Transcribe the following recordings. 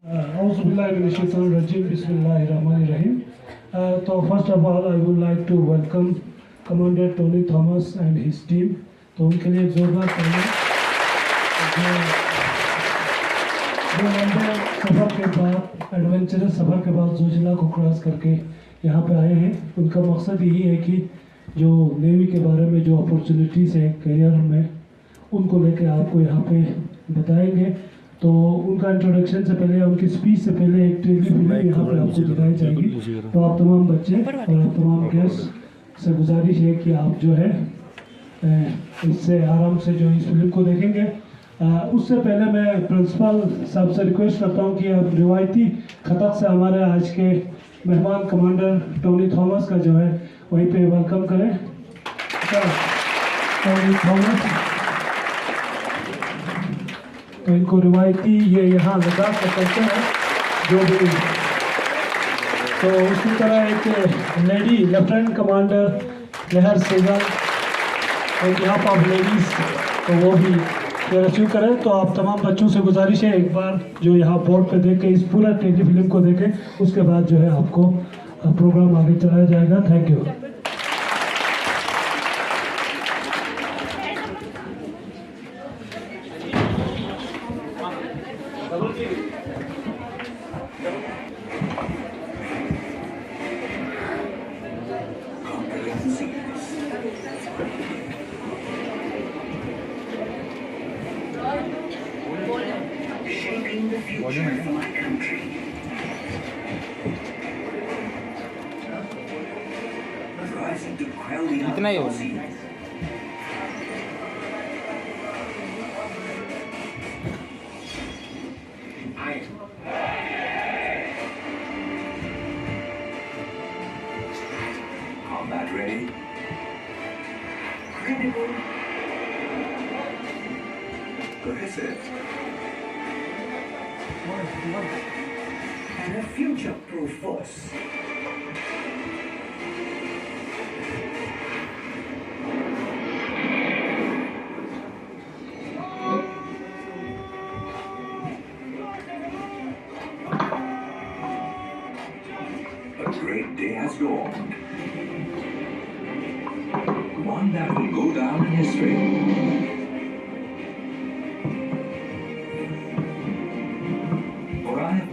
Bismillahirrahmanirrahim. So first of all, I would like to welcome Commander Tony Thomas and his team. तो उनके लिए एक जोरदार तालियां। जो लंबे सफ़र के बाद, एडवेंचरस सफ़र के बाद जोजिला को क्रॉस करके यहाँ पे आए हैं, उनका मकसद यही है कि जो नेवी के बारे में जो अपॉर्चुनिटीज़ हैं करियर में, उनको लेके आपको यहाँ पे बताएंगे। तो उनका इंट्रोडक्शन से पहले, उनकी स्पीच से पहले एक टेली फिल्म यहाँ पे आपको दिखाई जाएगी। तो आप तमाम बच्चे और आप तमाम गेस्ट से गुजारिश है कि आप जो है इससे आराम से जो इस फिल्म को देखेंगे। उससे पहले मैं प्रिंसिपल साहब से रिक्वेस्ट करता हूँ कि आप रिवायती खतक से हमारे आज के मेहमान कमांडर टोनी थॉमस का जो है वहीं पे वेलकम करें। टोनी थॉमस, तो इनको रिवायती ये यहाँ लद्दाख का कल्चर है जो भी। तो उसी तरह एक लेडी लेफ्टिनेंट कमांडर लहर सेगल और यहाँ पर लेडीज़, तो वो भी ये रिसीव करें। तो आप तमाम बच्चों से गुजारिश है एक बार जो यहाँ बोर्ड पे देख के इस पूरा टेली फिल्म को देखें, उसके बाद जो है आपको प्रोग्राम आगे चलाया जाएगा। Thank you. Shaping the future for my country. Rising to quell the opposition. Combat ready. Credible. Cohesive. And a future-proof force. A great day has dawned. One that will go down in history.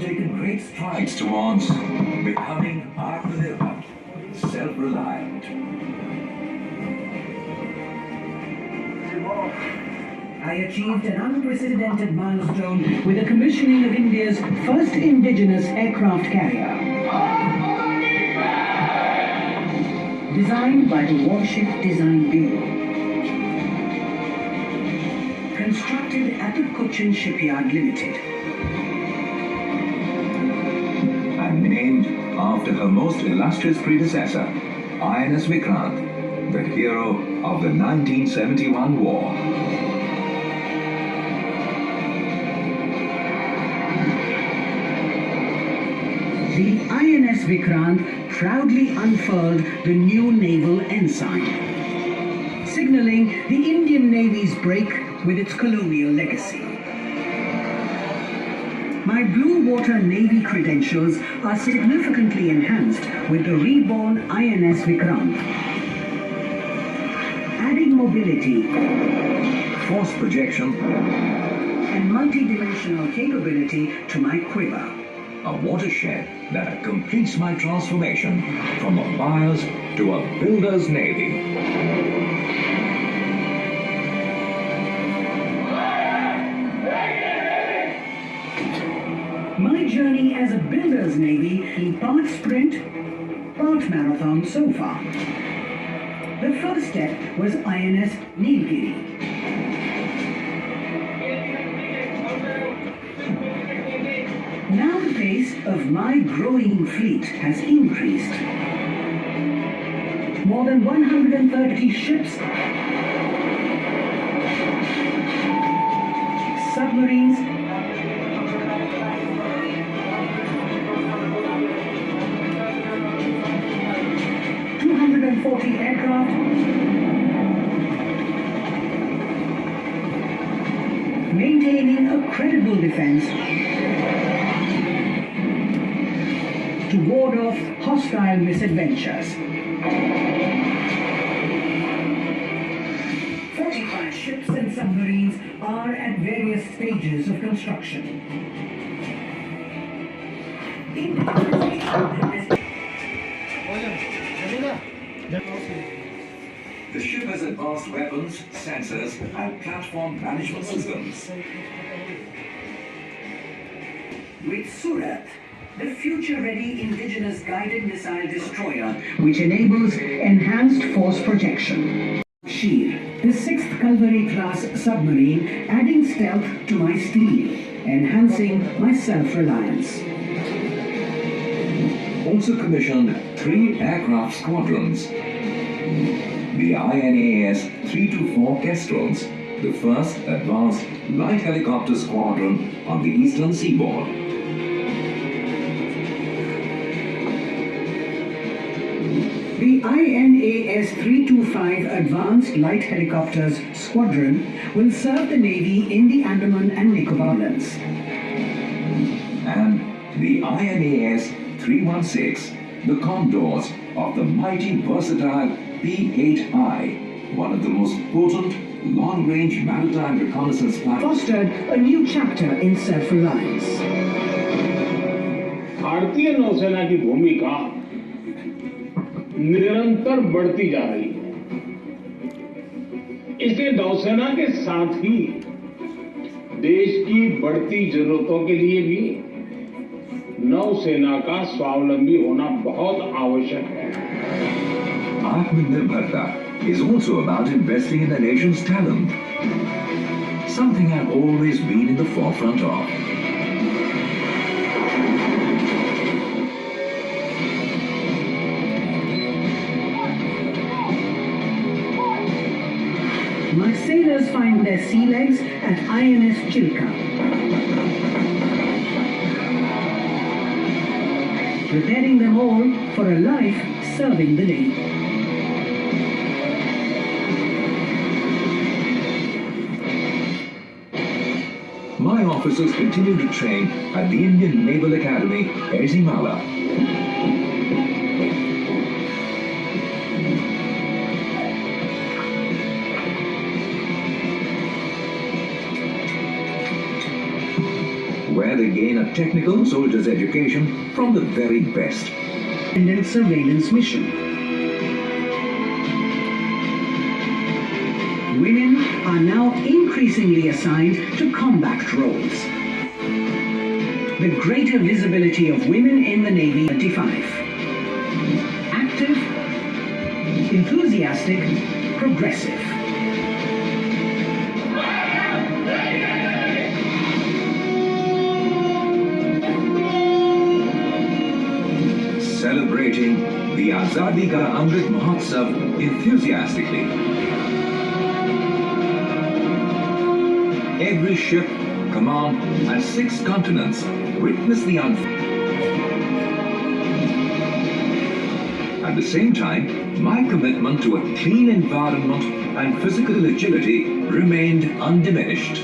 Taken great strides towards becoming Atmanirbhar, self-reliant. I achieved an unprecedented milestone with the commissioning of India's first indigenous aircraft carrier. Designed by the Warship Design Bureau. Constructed at the Cochin Shipyard Limited. Named after her most illustrious predecessor, INS Vikrant, the hero of the 1971 war. The INS Vikrant proudly unfurled the new naval ensign, signaling the Indian Navy's break with its colonial legacy. My Blue Water Navy credentials are significantly enhanced with the reborn INS Vikrant. Adding mobility, force projection, and multi-dimensional capability to my quiver. A watershed that completes my transformation from a buyer's to a builder's navy. My journey as a builder's navy in part sprint, part marathon so far. The first step was INS Nilgiri. Now the pace of my growing fleet has increased. More than 130 ships, submarines, aircraft, maintaining a credible defense to ward off hostile misadventures. 45 ships and submarines are at various stages of construction. The ship has advanced weapons, sensors, and platform management systems. With Surat, the future-ready indigenous guided missile destroyer, which enables enhanced force projection. Sheer, the 6th Calvary-class submarine, adding stealth to my steel, enhancing my self-reliance. Also commissioned 3 aircraft squadrons. The INAS 324 Kestrels, the first advanced light helicopter squadron on the eastern seaboard. The INAS 325 Advanced Light Helicopters Squadron will serve the Navy in the Andaman and Nicobar Islands. And the INAS 316, the Condors of the mighty versatile P-8I, one of the most potent long-range maritime reconnaissance platforms. Fostered a new chapter in self-reliance. भारतीय नौसेना की भूमिका निरंतर बढ़ती जा रही है। इसलिए नौसेना के साथ ही देश की बढ़ती जरूरतों के लिए भी नौसेना का स्वावलंबी होना बहुत आवश्यक है। Atmanirbharta is also about investing in the nation's talent, something I've always been in the forefront of. My sailors find their sea legs at INS Chilka. Preparing them all for a life serving the Navy. My officers continue to train at the Indian Naval Academy, Ezimala. Where they gain a technical soldier's education from the very best. Independent surveillance mission. Women are now increasingly assigned to combat roles. The greater visibility of women in the Navy 25. Active, enthusiastic, progressive. Celebrating the Azadi Ka Amrit Mahotsav enthusiastically. Every ship, command, and 6 continents witness the At the same time, my commitment to a clean environment and physical agility remained undiminished.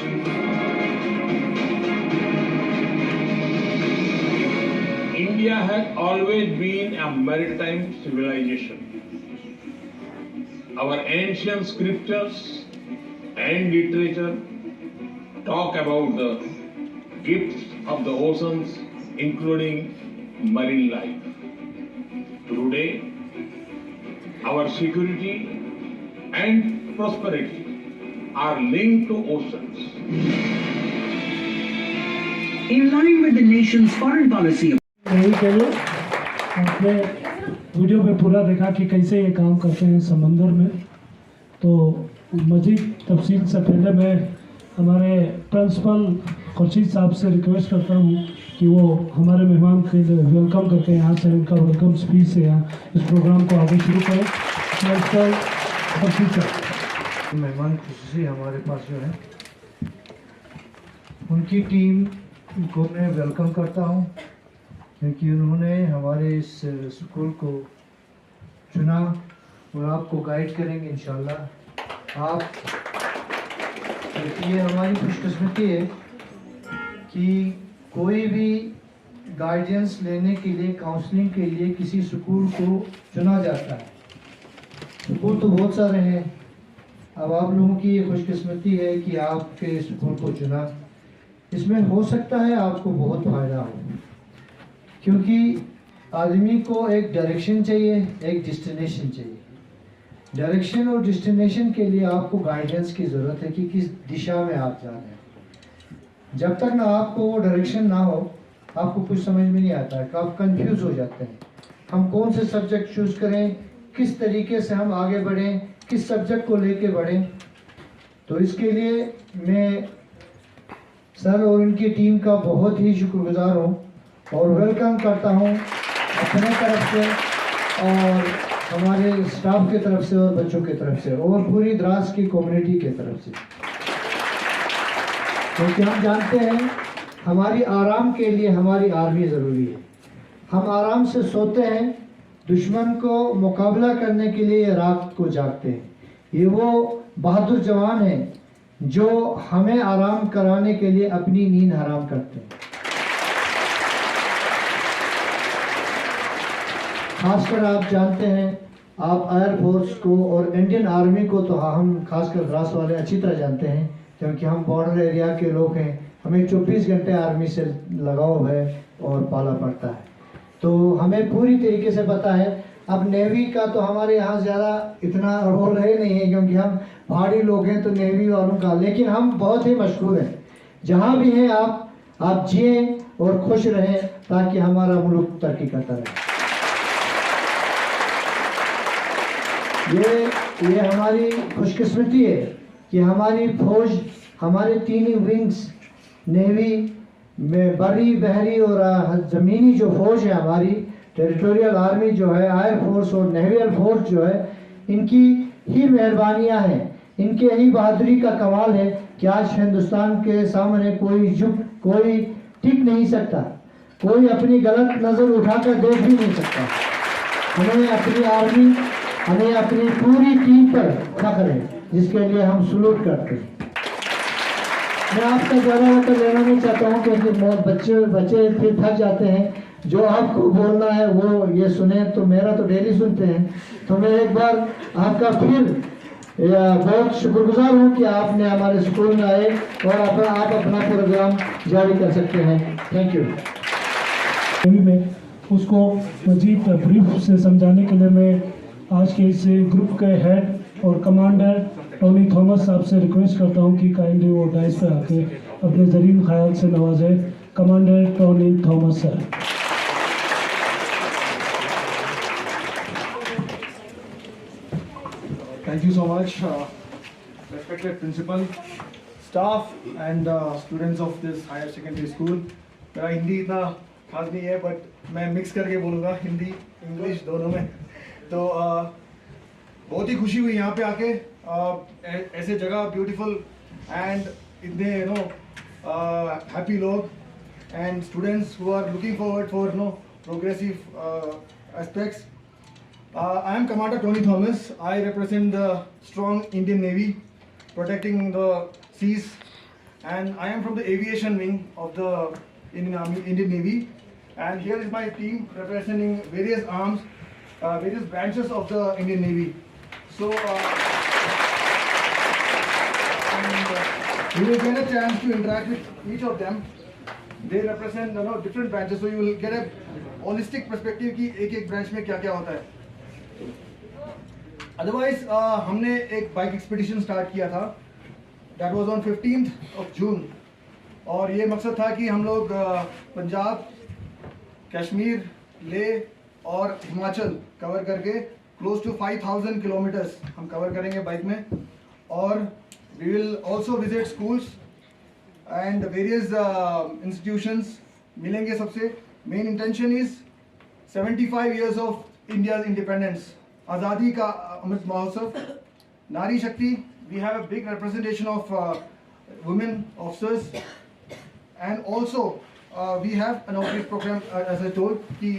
India has always been a maritime civilization. Our ancient scriptures and literature talk about the gifts of the oceans, including marine life. Today, our security and prosperity are linked to oceans. In line with the nation's foreign policy of यही के लिए आपने video में पूरा देखा कि कैसे ये काम करते हैं समंदर में। तो मज़ीद तफसील से पहले मैं हमारे प्रिंसिपल खुर्शीद साहब से रिक्वेस्ट करता हूँ कि वो हमारे मेहमान के लिए वेलकम करके यहाँ से उनका वेलकम स्पीच से यहाँ इस प्रोग्राम को आगे शुरू करें। प्रिंसिपल खुर्शीद साहब। मेहमान खुशी हमारे पास जो है उनकी टीम को मैं वेलकम करता हूँ, क्योंकि उन्होंने हमारे इस स्कूल को चुना और आपको गाइड करेंगे इंशाल्लाह। आप ये हमारी खुशकिस्मती है कि कोई भी गाइडेंस लेने के लिए, काउंसलिंग के लिए किसी स्कूल को चुना जाता है। स्कूल तो बहुत सारे हैं, अब आप लोगों की ये खुशकिस्मती है कि आपके स्कूल को चुना। इसमें हो सकता है आपको बहुत फ़ायदा हो, क्योंकि आदमी को एक डायरेक्शन चाहिए, एक डेस्टिनेशन चाहिए। डायरेक्शन और डेस्टिनेशन के लिए आपको गाइडेंस की ज़रूरत है कि किस दिशा में आप जा रहे हैं। जब तक ना आपको वो डायरेक्शन ना हो, आपको कुछ समझ में नहीं आता है, कि आप कंफ्यूज हो जाते हैं। हम कौन से सब्जेक्ट चूज़ करें, किस तरीके से हम आगे बढ़ें, किस सब्जेक्ट को लेके बढ़ें। तो इसके लिए मैं सर और उनकी टीम का बहुत ही शुक्रगुजार हूँ और वेलकम करता हूँ अपने तरफ से और हमारे स्टाफ की तरफ से और बच्चों की तरफ से और पूरी द्रास की कम्युनिटी की तरफ से। क्योंकि हम जानते हैं हमारी आराम के लिए हमारी आर्मी ज़रूरी है। हम आराम से सोते हैं, दुश्मन को मुकाबला करने के लिए रात को जागते हैं। ये वो बहादुर जवान हैं जो हमें आराम कराने के लिए अपनी नींद हराम करते हैं। खासकर आप जानते हैं, आप एयरफोर्स को और इंडियन आर्मी को तो हम खासकर द्रास वाले अच्छी तरह जानते हैं, क्योंकि हम बॉर्डर एरिया के लोग हैं। हमें 24 घंटे आर्मी से लगाव है और पाला पड़ता है, तो हमें पूरी तरीके से पता है। अब नेवी का तो हमारे यहाँ ज़्यादा इतना रोल है नहीं है, क्योंकि हम पहाड़ी लोग हैं, तो नेवी वालों का, लेकिन हम बहुत ही मशहूर हैं। जहाँ भी हैं आप जिए और खुश रहें, ताकि हमारा मुल्क तरक्की करता रहे। ये हमारी खुशकिस्मती है कि हमारी फौज, हमारे तीनों विंग्स, नेवी में बरी, बहरी और ज़मीनी जो फौज है, हमारी टेरिटोरियल आर्मी जो है, एयर फोर्स और नेवियल फोर्स जो है, इनकी ही मेहरबानियां हैं, इनके ही बहादुरी का कमाल है कि आज हिंदुस्तान के सामने कोई टिक नहीं सकता, कोई अपनी गलत नज़र उठाकर देख भी नहीं सकता। हमें अपनी आर्मी, हमें अपनी पूरी टीम पर फख्र है, जिसके लिए हम सलूट करते हैं। मैं आपका ज़्यादा वक्त लेना नहीं चाहता हूँ, क्योंकि बच्चे फिर थक जाते हैं। जो आपको बोलना है वो ये सुने, तो मेरा तो डेली सुनते हैं। तो मैं एक बार आपका फिर बहुत शुक्रगुजार हूँ कि आपने हमारे स्कूल में आए और आप अपना प्रोग्राम जारी कर सकते हैं। Thank you. में उसको मजीद ब्रीफ से समझाने के लिए मैं आज के इस ग्रुप के हेड और कमांडर टोनी थॉमस साहब से रिक्वेस्ट करता हूं कि काइंडली वो डाइस पे आके अपने ज़रीन ख्याल से नवाजे। Commander Tony Thomas sir. Thank you so much, respected principal, staff and students of this higher secondary school. मेरा हिंदी इतना खास नहीं है, बट मैं मिक्स करके बोलूँगा, हिंदी इंग्लिश दोनों में। तो बहुत ही खुशी हुई यहाँ पे आके, ऐसे जगह ब्यूटीफुल एंड इतने हैप्पी लोग and students who are looking forward for progressive aspects. I am Commander Tony Thomas. I represent the strong Indian Navy protecting the seas, and I am from the aviation wing of the Indian Navy. And here is my team representing various arms, various branches of the Indian Navy. So you will get a chance to interact with each of them. They represent different branches, so you will get a holistic perspective कि एक branch में क्या क्या होता है। Otherwise हमने एक bike expedition start किया था, that was on 15th of June, और ये मकसद था कि हम लोग पंजाब, कश्मीर, लेह और हिमाचल कवर करके क्लोज टू 5000 किलोमीटर्स हम कवर करेंगे बाइक में। और we will also visit schools and various institutions, मिलेंगे सबसे। Main intention is 75 years of India's independence, Azadi ka Amrit Mahotsav, नारी शक्ति। We have a big representation of women officers and also we have an outreach program as I told कि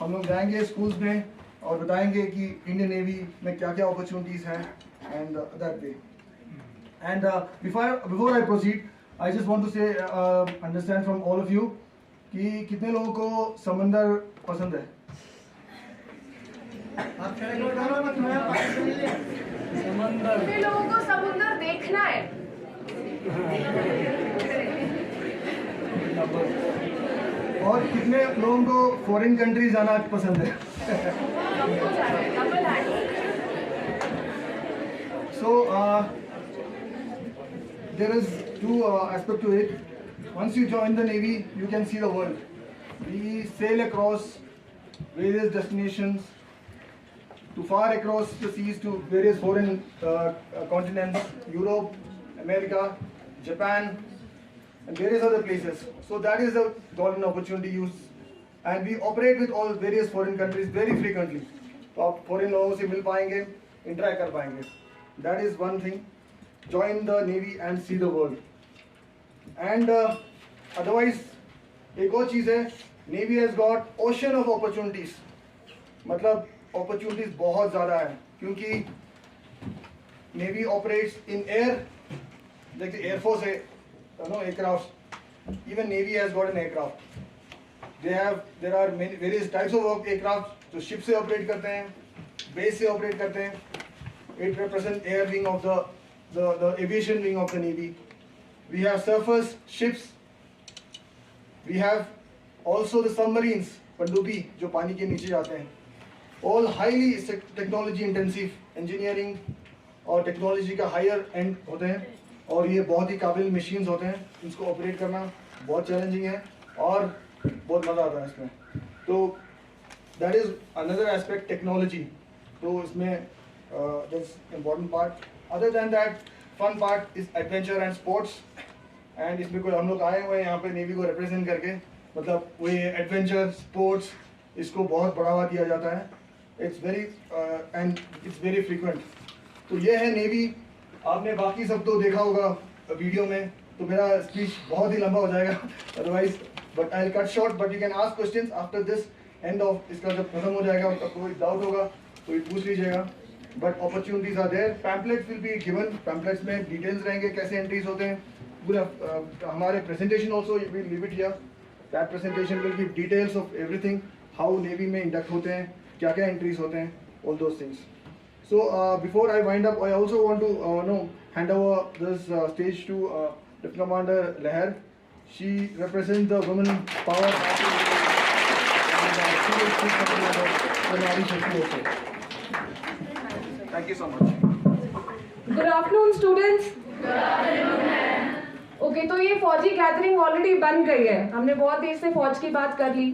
हम लोग जाएंगे schools में और बताएंगे कि इंडियन नेवी में क्या क्या अपॉर्चुनिटीज़ हैं and that way. And before I proceed, I just want to say understand from all of you कि कितने लोगों को समंदर पसंद है? कितने लोगों को समुद्र देखना है? और कितने लोगों को फॉरेन कंट्री जाना पसंद है? सबको जाना है, double hand. So there is two aspect to it. Once you join the Navy, you can see the world. We sail across various destinations, to far across the seas to various foreign continents, Europe, America, Japan, and various other places. So that is a golden opportunity use, and we operate with all various foreign countries very frequently. तो आप foreign लोगों से मिल पाएंगे, interact कर पाएंगे. That is one thing. Join the Navy and see the world. And otherwise, एक और चीज़ है, Navy has got ocean of opportunities. मतलब opportunities बहुत ज़्यादा है, क्योंकि Navy operates in air. like the Air Force, aircraft. Even Navy has got an aircraft. There are many various types of aircraft जो ship से operate करते हैं, base से operate करते हैं. It represents air wing of the aviation wing of the Navy. We have surface ships. We have also the submarines, पनडुब्बी जो पानी के नीचे जाते हैं. All highly technology intensive engineering और टेक्नोलॉजी का हायर एंड होते हैं और ये बहुत ही काबिल मशीन्स होते हैं. इनको ऑपरेट करना बहुत चैलेंजिंग है और बहुत मज़ा आता है इसमें. तो that is another aspect technology. तो इसमें that's important part. Other than that fun part is adventure and sports. And इसमें कोई हम लोग आए हुए हैं यहाँ पे नेवी को रिप्रेजेंट करके. मतलब वही एडवेंचर स्पोर्ट्स इसको बहुत बढ़ावा दिया जाता है. It's very and it's very frequent. तो ये है नेवी. आपने बाकी सब तो देखा होगा वीडियो में, तो मेरा स्पीच बहुत ही लंबा हो जाएगा otherwise, but I will cut short. But you can ask questions after this end of. इसका जब खत्म हो जाएगा तब कोई डाउट होगा तो ये पूछ लीजिएगा. But opportunities are there. Pamphlets will be given. Pamphlets में डिटेल्स रहेंगे कैसे एंट्रीज होते हैं. पूरा हमारे presentation also will leave it here. That presentation will give details of everything, how navy में इंडक्ट होते हैं, क्या क्या एंट्रीज होते हैं, all those things. So before I wind up, I also want to hand over this stage to Lieutenant Commander Leher. She represents the women power party and she will speak something about the Nari Shakti also. Thank you so much. Good afternoon, students. Good afternoon. Okay, तो ये फौजी gathering already बन गई है. हमने बहुत देर से फौज की बात कर ली.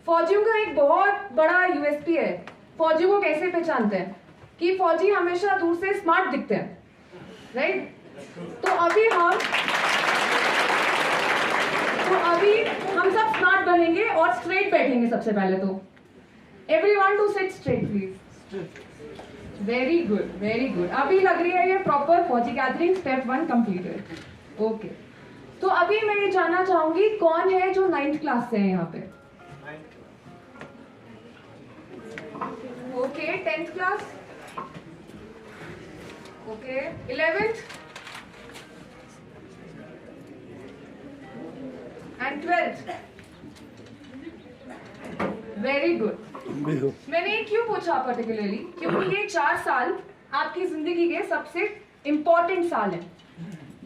फौजियों का एक बहुत बड़ा यूएसपी है. फौजियों को कैसे पहचानते हैं कि फौजी हमेशा दूर से स्मार्ट दिखते हैं, राइट? तो अभी हम सब स्मार्ट बनेंगे और स्ट्रेट बैठेंगे. सबसे पहले तो everyone to sit straight please. Very good, very good. अभी लग रही है ये प्रॉपर फौजी गैदरिंग स्टेप 1 कंप्लीटेड. ओके, तो अभी मैं ये जानना चाहूंगी कौन है जो 9th क्लास से है यहाँ पे. Okay, 10th class. Okay, 11th and 12th. Very good. मैंने ये क्यों पूछा पर्टिकुलरली? क्योंकि ये 4 साल आपकी जिंदगी के सबसे इम्पोर्टेंट साल हैं.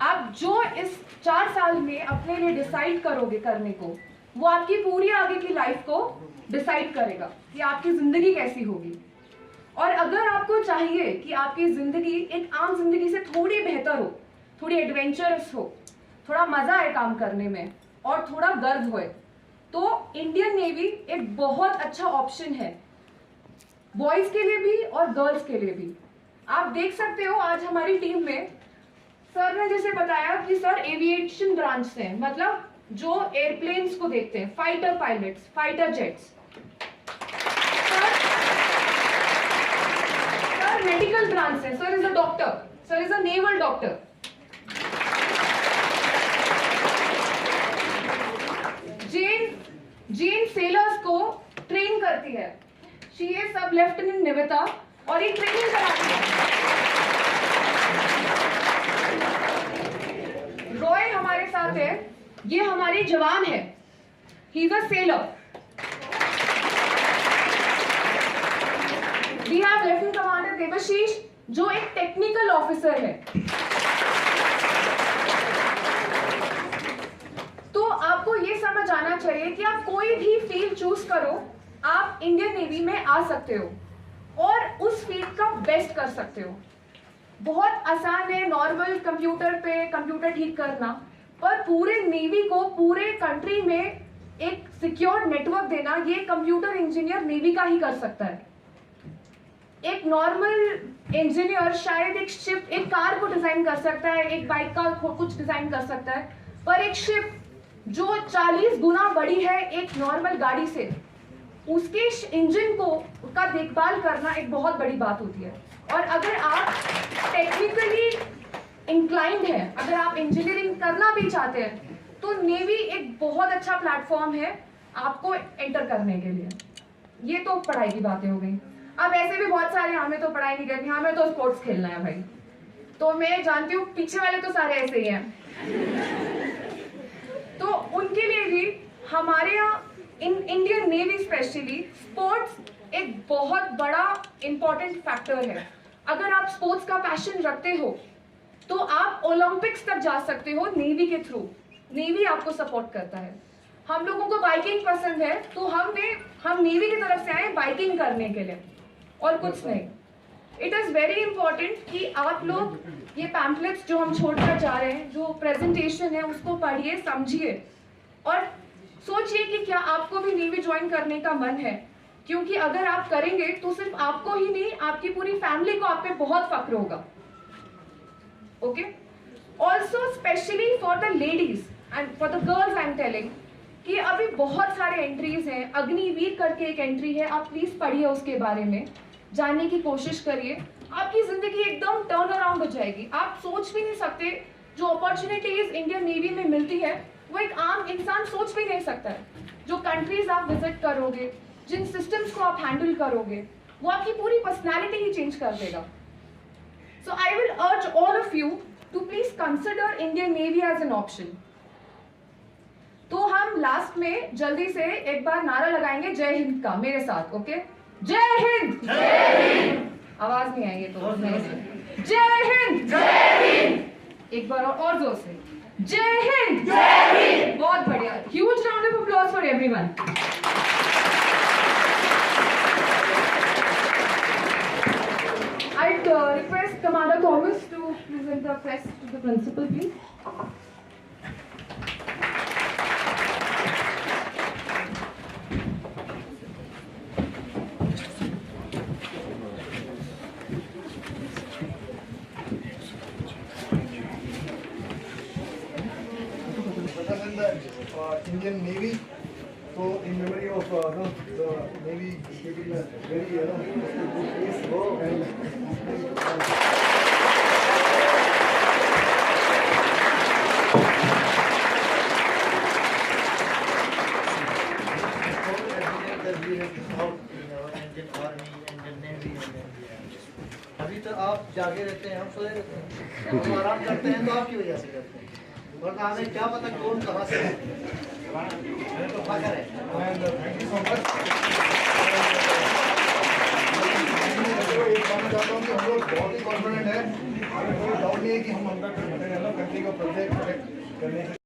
आप जो इस 4 साल में अपने लिए डिसाइड करोगे करने को, वो आपकी पूरी आगे की लाइफ को डिसाइड करेगा कि आपकी जिंदगी कैसी होगी. और अगर आपको चाहिए कि आपकी जिंदगी एक आम जिंदगी से थोड़ी बेहतर हो, थोड़ी एडवेंचरस हो, थोड़ा मजा आए काम करने में और थोड़ा गर्व होए, तो इंडियन नेवी एक बहुत अच्छा ऑप्शन है, बॉयज के लिए भी और गर्ल्स के लिए भी. आप देख सकते हो आज हमारी टीम में सर ने जैसे बताया कि सर एविएशन ब्रांच से हैं, मतलब जो एयरप्लेन्स को देखते हैं, fighter pilots, fighter jets. Medical branch है. Sir is a doctor. Sir is a naval doctor. जेन सेलर्स को ट्रेन करती है. She is sub lieutenant Niveta और ये ट्रेनिंग कराती है. रॉय हमारे साथ है. ये हमारे जवान है. He is a sailor. We have Lieutenant Commander Devashish, जो एक टेक्निकल ऑफिसर है। तो आपको ये समझ आना चाहिए कि आप कोई भी फील्ड चूज करो, आप इंडियन नेवी में आ सकते हो और उस फील्ड का बेस्ट कर सकते हो। बहुत आसान है नॉर्मल कंप्यूटर पे कंप्यूटर ठीक करना, पर पूरे नेवी को पूरे कंट्री में एक सिक्योर नेटवर्क देना, ये कंप्यूटर इंजीनियर नेवी का ही कर सकता है। एक नॉर्मल इंजीनियर शायद एक शिप, एक कार को डिजाइन कर सकता है, एक बाइक का कुछ डिजाइन कर सकता है, पर एक शिप जो 40 गुना बड़ी है एक नॉर्मल गाड़ी से, उसके इंजन को का देखभाल करना एक बहुत बड़ी बात होती है। और अगर आप टेक्निकली इंक्लाइंड हैं, अगर आप इंजीनियरिंग करना भी चाहते हैं, तो नेवी एक बहुत अच्छा प्लेटफॉर्म है आपको एंटर करने के लिए। ये तो पढ़ाई की बातें हो गई। अब ऐसे भी बहुत सारे, हमें तो पढ़ाई नहीं करनी, हमें तो स्पोर्ट्स खेलना है भाई। तो मैं जानती हूँ पीछे वाले तो सारे ऐसे ही हैं। तो उनके लिए भी हमारे यहाँ इंडियन नेवी स्पेशली स्पोर्ट्स एक बहुत बड़ा इंपॉर्टेंट फैक्टर है। अगर आप स्पोर्ट्स का पैशन रखते हो तो आप ओलंपिक्स तक जा सकते हो नेवी के थ्रू। नेवी आपको सपोर्ट करता है। हम लोगों को बाइकिंग पसंद है, तो हम नेवी की तरफ से आए बाइकिंग करने के लिए और कुछ नहीं। इट इज़ वेरी इंपॉर्टेंट कि आप लोग ये पैम्पलेट्स जो हम छोड़कर जा रहे हैं, जो प्रेजेंटेशन है, उसको पढ़िए, समझिए और सोचिए कि क्या आपको भी नेवी ज्वाइन करने का मन है। क्योंकि अगर आप करेंगे तो सिर्फ आपको ही नहीं, आपकी पूरी फैमिली को आप पे बहुत फक्र होगा। Okay, also specially for the ladies and for the girls I am telling कि अभी बहुत सारे एंट्रीज हैं। अग्निवीर करके एक एंट्री है, आप प्लीज पढ़िए, उसके बारे में जानने की कोशिश करिए। आपकी जिंदगी एकदम टर्न अराउंड हो जाएगी। आप सोच भी नहीं सकते जो अपॉर्चुनिटीज इंडियन नेवी में मिलती है, वो एक आम इंसान सोच भी नहीं सकता है। जो कंट्रीज आप विजिट करोगे, जिन सिस्टम्स को आप हैंडल करोगे, वो आपकी पूरी पर्सनैलिटी ही चेंज कर देगा। So I will urge all of you to please consider Indian navy as an option. तो हम लास्ट में जल्दी से एक बार नारा लगाएंगे जय हिंद का मेरे साथ। ओके, जय हिंद, जय हिंद। आवाज नहीं आई है तो जय हिंद, जय हिंद। एक बार और जोर से जय हिंद, जय हिंद। बहुत बढ़िया, huge round of applause for everyone. I'd request Commander Thomas to present the crest to the principal, please. Indian Navy, so in memory of the Navy keeping a very good place अभी तो आप जागे रहते हैं, हम सोए रहते हैं, हम आराम करते हैं तो आपकी वजह से करते हैं, वरना हमें क्या पता कौन कहाँ से है। तो फखर है। Thank you so much. एक कहना चाहता हूँ कि हम लोग बहुत ही कॉन्फिडेंट है, हमें कोई डाउट नहीं है कि हम 100% कंट्री को प्रोटेक्ट करने